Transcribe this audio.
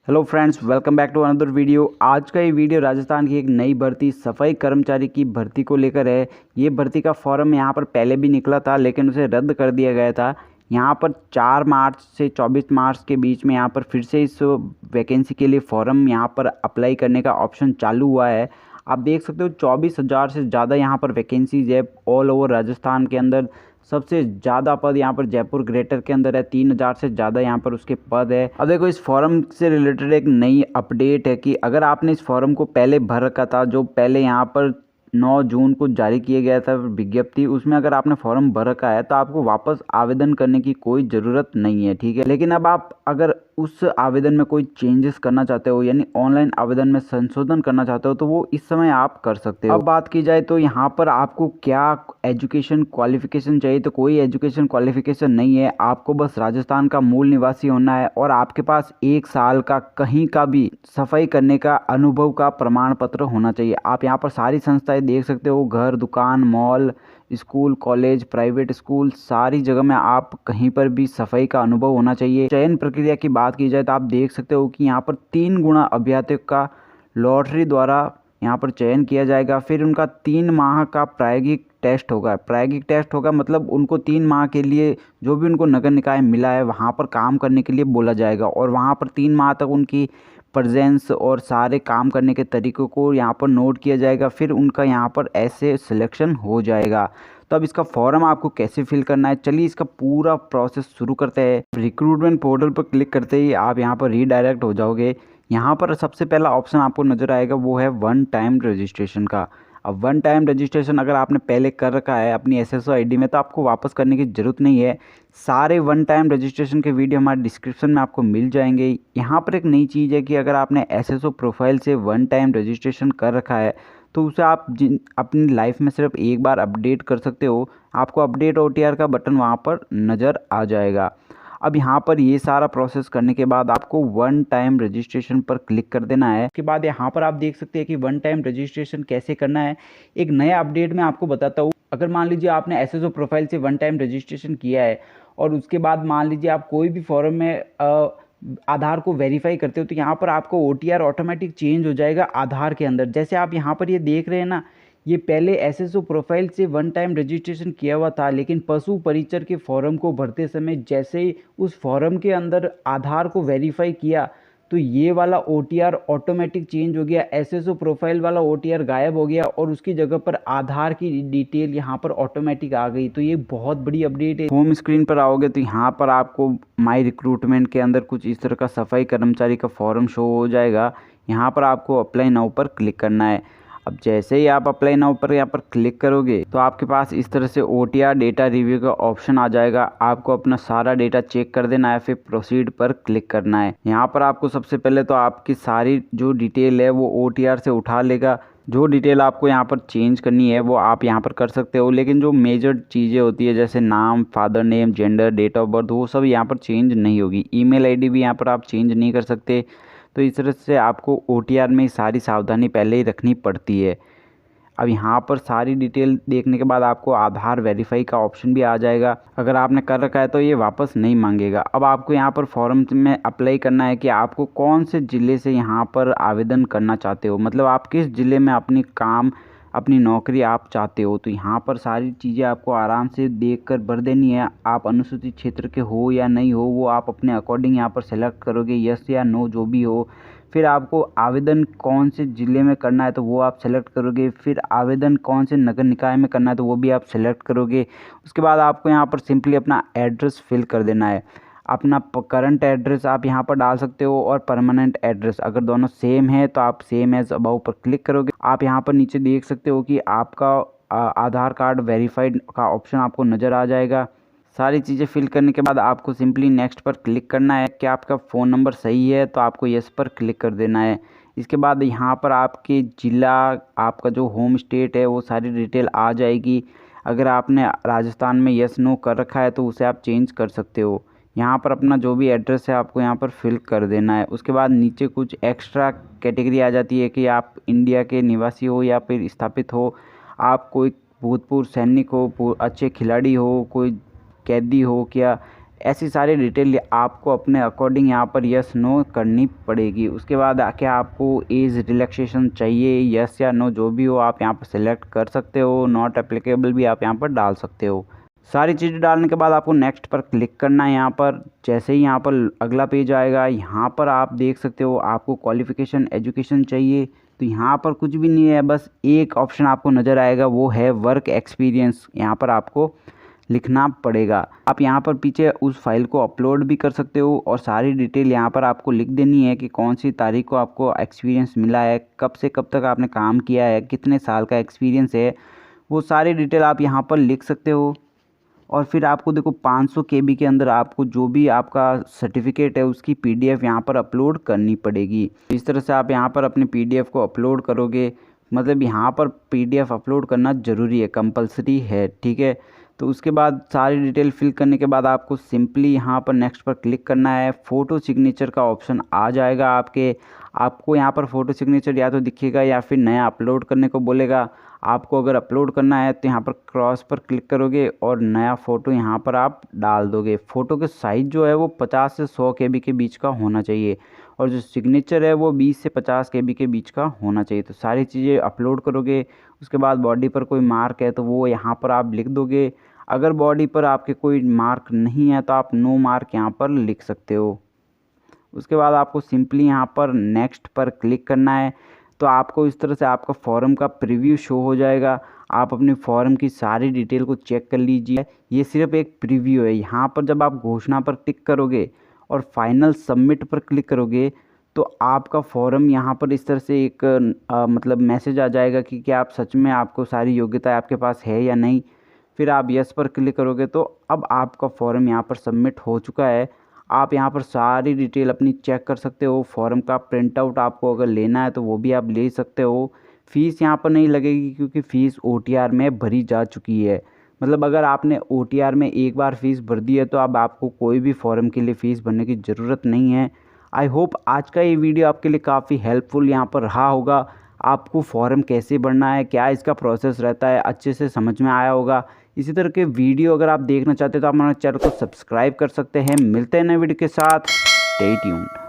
Hello friends, welcome back to another video. आज का ये वीडियो राजस्थान की एक नई भर्ती सफाई कर्मचारी की भर्ती को लेकर है। ये भर्ती का फॉर्म यहाँ पर पहले भी निकला था लेकिन उसे रद्द कर दिया गया था। यहाँ पर 4 मार्च से 24 मार्च के बीच में यहाँ पर फिर से इस वैकेंसी के लिए फॉर्म यहाँ पर अप्लाई करने का ऑप्शन चालू हुआ है। आप देख सकते हो 24,000 से ज़्यादा यहाँ पर वैकेंसीज है ऑल ओवर राजस्थान के अंदर। सबसे ज़्यादा पद यहाँ पर जयपुर ग्रेटर के अंदर है, 3,000 से ज़्यादा यहाँ पर उसके पद है। अब देखो, इस फॉर्म से रिलेटेड एक नई अपडेट है कि अगर आपने इस फॉर्म को पहले भर रखा था, जो पहले यहाँ पर 9 जून को जारी किया गया था विज्ञप्ति, उसमें अगर आपने फॉर्म भर रखा है तो आपको वापस आवेदन करने की कोई ज़रूरत नहीं है, ठीक है। लेकिन अब आप अगर उस आवेदन में कोई चेंजेस करना चाहते हो, यानी ऑनलाइन आवेदन में संशोधन करना चाहते हो, तो वो इस समय आप कर सकते हो। अब बात की जाए तो यहाँ पर आपको क्या एजुकेशन क्वालिफिकेशन चाहिए, तो कोई एजुकेशन क्वालिफिकेशन नहीं है। आपको बस राजस्थान का मूल निवासी होना है और आपके पास 1 साल का कहीं का भी सफाई करने का अनुभव का प्रमाण पत्र होना चाहिए। आप यहाँ पर सारी संस्थाएं देख सकते हो, घर, दुकान, mall, school, college, private school, सारी जगह में आप कहीं पर भी सफाई का अनुभव होना चाहिए। चयन प्रक्रिया की बात की जाए तो आप देख सकते हो कि यहाँ पर 3 गुना अभ्यर्थियों का लॉटरी द्वारा यहाँ पर चयन किया जाएगा। फिर उनका 3 माह का प्रायोगिक टेस्ट होगा। प्रायोगिक टेस्ट होगा मतलब उनको 3 माह के लिए जो भी उनको नगर निकाय मिला है वहाँ पर काम करने के लिए बोला जाएगा और वहाँ पर 3 माह तक उनकी प्रेजेंस और सारे काम करने के तरीक़ों को यहाँ पर नोट किया जाएगा। फिर उनका यहाँ पर ऐसे सिलेक्शन हो जाएगा। तो अब इसका फॉर्म आपको कैसे फिल करना है, चलिए इसका पूरा प्रोसेस शुरू करते हैं। रिक्रूटमेंट पोर्टल पर क्लिक करते ही आप यहाँ पर रीडायरेक्ट हो जाओगे। यहाँ पर सबसे पहला ऑप्शन आपको नज़र आएगा वो है वन टाइम रजिस्ट्रेशन का। अब वन टाइम रजिस्ट्रेशन अगर आपने पहले कर रखा है अपनी एसएसओ आईडी में तो आपको वापस करने की ज़रूरत नहीं है। सारे वन टाइम रजिस्ट्रेशन के वीडियो हमारे डिस्क्रिप्शन में आपको मिल जाएंगे। यहाँ पर एक नई चीज़ है कि अगर आपने एसएसओ प्रोफाइल से वन टाइम रजिस्ट्रेशन कर रखा है तो उसे आप अपनी लाइफ में सिर्फ एक बार अपडेट कर सकते हो। आपको अपडेट ओटीआर का बटन वहाँ पर नज़र आ जाएगा। अब यहाँ पर ये सारा प्रोसेस करने के बाद आपको वन टाइम रजिस्ट्रेशन पर क्लिक कर देना है। उसके बाद यहाँ पर आप देख सकते हैं कि वन टाइम रजिस्ट्रेशन कैसे करना है। एक नया अपडेट मैं आपको बताता हूँ। अगर मान लीजिए आपने एसएसओ प्रोफाइल से वन टाइम रजिस्ट्रेशन किया है और उसके बाद मान लीजिए आप कोई भी फॉर्म में आधार को वेरीफाई करते हो तो यहाँ पर आपको ओटीआर ऑटोमेटिक चेंज हो जाएगा आधार के अंदर। जैसे आप यहाँ पर ये देख रहे हैं ना, ये पहले एसएसओ प्रोफाइल से वन टाइम रजिस्ट्रेशन किया हुआ था लेकिन पशु परिचर के फॉर्म को भरते समय जैसे ही उस फॉर्म के अंदर आधार को वेरीफाई किया तो ये वाला ओटीआर ऑटोमेटिक चेंज हो गया। एसएसओ प्रोफाइल वाला ओटीआर गायब हो गया और उसकी जगह पर आधार की डिटेल यहाँ पर ऑटोमेटिक आ गई। तो ये बहुत बड़ी अपडेट है। होम स्क्रीन पर आओगे तो यहाँ पर आपको माई रिक्रूटमेंट के अंदर कुछ इस तरह का सफाई कर्मचारी का फॉर्म शो हो जाएगा। यहाँ पर आपको अप्लाई नाउ पर क्लिक करना है। अब जैसे ही आप अप्लाई नाउ पर यहाँ पर क्लिक करोगे तो आपके पास इस तरह से ओटीआर डेटा रिव्यू का ऑप्शन आ जाएगा। आपको अपना सारा डेटा चेक कर देना है, फिर प्रोसीड पर क्लिक करना है। यहाँ पर आपको सबसे पहले तो आपकी सारी जो डिटेल है वो ओटीआर से उठा लेगा। जो डिटेल आपको यहाँ पर चेंज करनी है वो आप यहाँ पर कर सकते हो, लेकिन जो मेजर चीज़ें होती है जैसे नाम, father name, gender, date of birth, वो सब यहाँ पर चेंज नहीं होगी। ईमेल आईडी भी यहाँ पर आप चेंज नहीं कर सकते। तो इस तरह से आपको ओटीआर में सारी सावधानी पहले ही रखनी पड़ती है। अब यहाँ पर सारी डिटेल देखने के बाद आपको आधार वेरीफाई का ऑप्शन भी आ जाएगा। अगर आपने कर रखा है तो ये वापस नहीं मांगेगा। अब आपको यहाँ पर फॉर्म में अप्लाई करना है कि आपको कौन से ज़िले से यहाँ पर आवेदन करना चाहते हो, मतलब आप किस ज़िले में अपनी नौकरी आप चाहते हो। तो यहाँ पर सारी चीज़ें आपको आराम से देखकर भर देनी है। आप अनुसूचित क्षेत्र के हो या नहीं हो वो आप अपने अकॉर्डिंग यहाँ पर सेलेक्ट करोगे, यस या नो जो भी हो। फिर आपको आवेदन कौन से ज़िले में करना है तो वो आप सेलेक्ट करोगे। फिर आवेदन कौन से नगर निकाय में करना है तो वो भी आप सेलेक्ट करोगे। उसके बाद आपको यहाँ पर सिंपली अपना एड्रेस फिल कर देना है। अपना करंट एड्रेस आप यहाँ पर डाल सकते हो और परमानेंट एड्रेस, अगर दोनों सेम है तो आप सेम एज अबाउ पर क्लिक करोगे। आप यहाँ पर नीचे देख सकते हो कि आपका आधार कार्ड वेरीफाइड का ऑप्शन आपको नज़र आ जाएगा। सारी चीज़ें फिल करने के बाद आपको सिंपली नेक्स्ट पर क्लिक करना है। कि आपका फ़ोन नंबर सही है तो आपको यस पर क्लिक कर देना है। इसके बाद यहाँ पर आपके ज़िला, आपका जो होम स्टेट है वो सारी डिटेल आ जाएगी। अगर आपने राजस्थान में यस नो कर रखा है तो उसे आप चेंज कर सकते हो। यहाँ पर अपना जो भी एड्रेस है आपको यहाँ पर फिल कर देना है। उसके बाद नीचे कुछ एक्स्ट्रा कैटेगरी आ जाती है कि आप इंडिया के निवासी हो या फिर स्थापित हो, आप कोई भूतपूर्व सैनिक हो, अच्छे खिलाड़ी हो, कोई कैदी हो क्या, ऐसी सारी डिटेल आपको अपने अकॉर्डिंग यहाँ पर यस नो करनी पड़ेगी। उसके बाद क्या आपको एज रिलैक्सेशन चाहिए, यस या नो जो भी हो आप यहाँ पर सिलेक्ट कर सकते हो। नॉट एप्लीकेबल भी आप यहाँ पर डाल सकते हो। सारी चीज़ें डालने के बाद आपको नेक्स्ट पर क्लिक करना है। यहाँ पर जैसे ही यहाँ पर अगला पेज आएगा, यहाँ पर आप देख सकते हो आपको क्वालिफ़िकेशन एजुकेशन चाहिए, तो यहाँ पर कुछ भी नहीं है, बस एक ऑप्शन आपको नज़र आएगा, वो है वर्क एक्सपीरियंस। यहाँ पर आपको लिखना पड़ेगा। आप यहाँ पर पीछे उस फाइल को अपलोड भी कर सकते हो और सारी डिटेल यहाँ पर आपको लिख देनी है कि कौन सी तारीख को आपको एक्सपीरियंस मिला है, कब से कब तक आपने काम किया है, कितने साल का एक्सपीरियंस है, वो सारी डिटेल आप यहाँ पर लिख सकते हो। और फिर आपको देखो 500 KB के अंदर आपको जो भी आपका सर्टिफिकेट है उसकी PDF यहाँ पर अपलोड करनी पड़ेगी। इस तरह से आप यहाँ पर अपनी PDF को अपलोड करोगे, मतलब यहाँ पर PDF अपलोड करना ज़रूरी है, कंपलसरी है, ठीक है। तो उसके बाद सारी डिटेल फिल करने के बाद आपको सिंपली यहाँ पर नेक्स्ट पर क्लिक करना है। फ़ोटो सिग्नेचर का ऑप्शन आ जाएगा आपको यहाँ पर फ़ोटो सिग्नेचर या तो दिखेगा या फिर नया अपलोड करने को बोलेगा। आपको अगर अपलोड करना है तो यहाँ पर क्रॉस पर क्लिक करोगे और नया फ़ोटो यहाँ पर आप डाल दोगे। फ़ोटो के साइज़ जो है वो 50 से 100 KB के बीच का होना चाहिए और जो सिग्नेचर है वो 20 से 50 KB के बीच का होना चाहिए। तो सारी चीज़ें अपलोड करोगे। उसके बाद बॉडी पर कोई मार्क है तो वो यहाँ पर आप लिख दोगे। अगर बॉडी पर आपके कोई मार्क नहीं है तो आप नो मार्क यहाँ पर लिख सकते हो। उसके बाद आपको सिंपली यहाँ पर नेक्स्ट पर क्लिक करना है। तो आपको इस तरह से आपका फॉर्म का प्रीव्यू शो हो जाएगा। आप अपने फॉर्म की सारी डिटेल को चेक कर लीजिए। ये सिर्फ एक प्रीव्यू है। यहाँ पर जब आप घोषणा पर क्लिक करोगे और फाइनल सबमिट पर क्लिक करोगे तो आपका फॉर्म यहाँ पर इस तरह से एक मतलब मैसेज आ जाएगा कि क्या आप सच में आपको सारी योग्यता आपके पास है या नहीं। फिर आप यस पर क्लिक करोगे तो अब आपका फॉर्म यहाँ पर सबमिट हो चुका है। आप यहाँ पर सारी डिटेल अपनी चेक कर सकते हो। फॉर्म का प्रिंट आउट आपको अगर लेना है तो वो भी आप ले सकते हो। फ़ीस यहाँ पर नहीं लगेगी क्योंकि फ़ीस OTR में भरी जा चुकी है। मतलब अगर आपने OTR में एक बार फ़ीस भर दी है तो अब आपको कोई भी फॉर्म के लिए फ़ीस भरने की ज़रूरत नहीं है। आई होप आज का ये वीडियो आपके लिए काफ़ी हेल्पफुल यहाँ पर रहा होगा। आपको फॉर्म कैसे भरना है, क्या इसका प्रोसेस रहता है, अच्छे से समझ में आया होगा। इसी तरह के वीडियो अगर आप देखना चाहते हो तो आप हमारे चैनल को सब्सक्राइब कर सकते हैं। मिलते हैं नए वीडियो के साथ। Stay tuned.